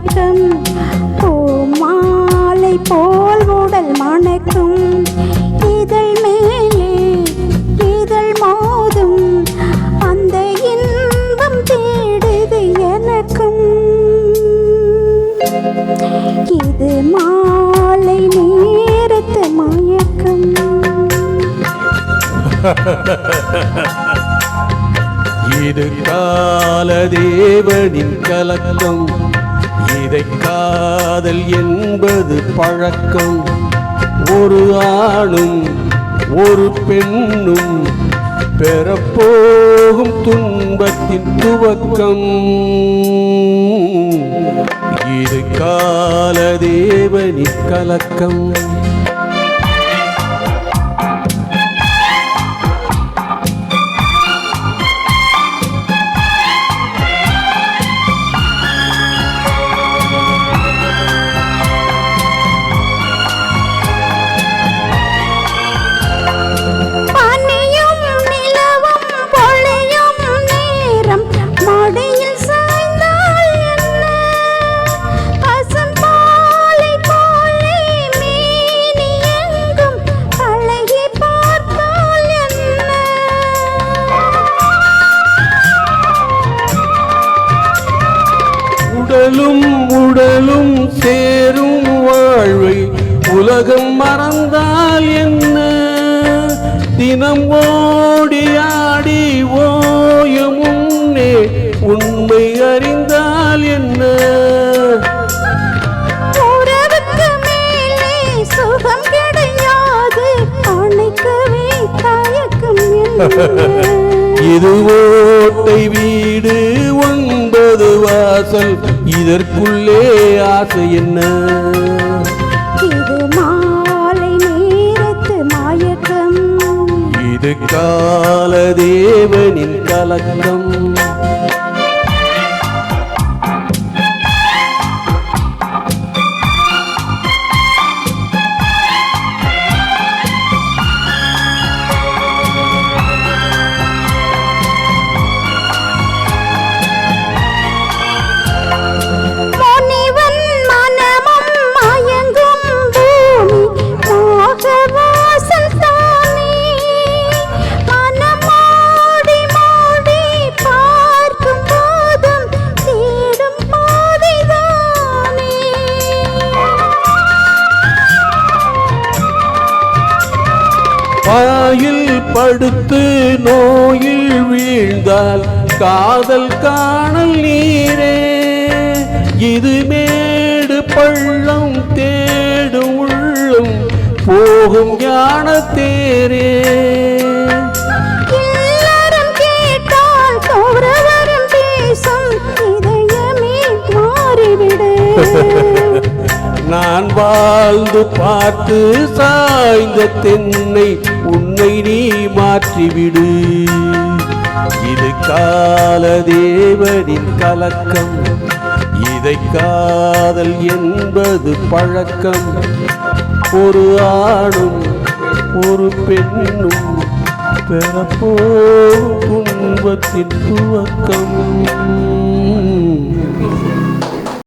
மயக்கம் பூமாலை போல் உடல் மணக்கும் இதழ் மேலே இதழ் மோதும் அந்த இன்பம் தேடுது எனக்கும் இது மாலை நேரத்து மயக்கம். இது காலதேவனின் கலக்கம் இதை காதல் என்பது பழக்கம் ஒரு ஆணும் ஒரு பெண்ணும் பெறப்போகும் துன்பத்தின் துவக்கம் இது காலதேவனின் கலக்கம். உடலும் உடலும் சேரும் வாழ்வை உலகம் மறந்தால் என்ன தினம் ஓடி ஆடி ஓய முன்னே உண்மை அறிந்தால் என்ன உறவுக்கு மேலே சுகம் கிடையாது அணைக்கவே தயக்கம் இது ஓட்டை வீடு 9 வாசல் இதற்குள்ளே ஆசை என்ன இது மாலை நேரத்து மயக்கம் இது காலதேவனின் கலக்கம். பாயில் படுத்து நோயில் வீழ்ந்தால் காதல் காணல் நீரே இது மேடு பள்ளம் தேடு உள்ளம் போகும் ஞான தேரே எல்லாரும் கேட்டால் தோறவரும் பேசும் இதயமே மாறிவிடு நான் வாழ்ந்து பார்த்து சாய்ந்த தென்னை உன்னை நீ மாற்றிவிடு இது காலதேவனின் கலக்கம் இதை காதல் என்பது பழக்கம் ஒரு ஆணும் ஒரு பெண்ணும் பெறப்போகும் துன்பத்தின் துவக்கம்.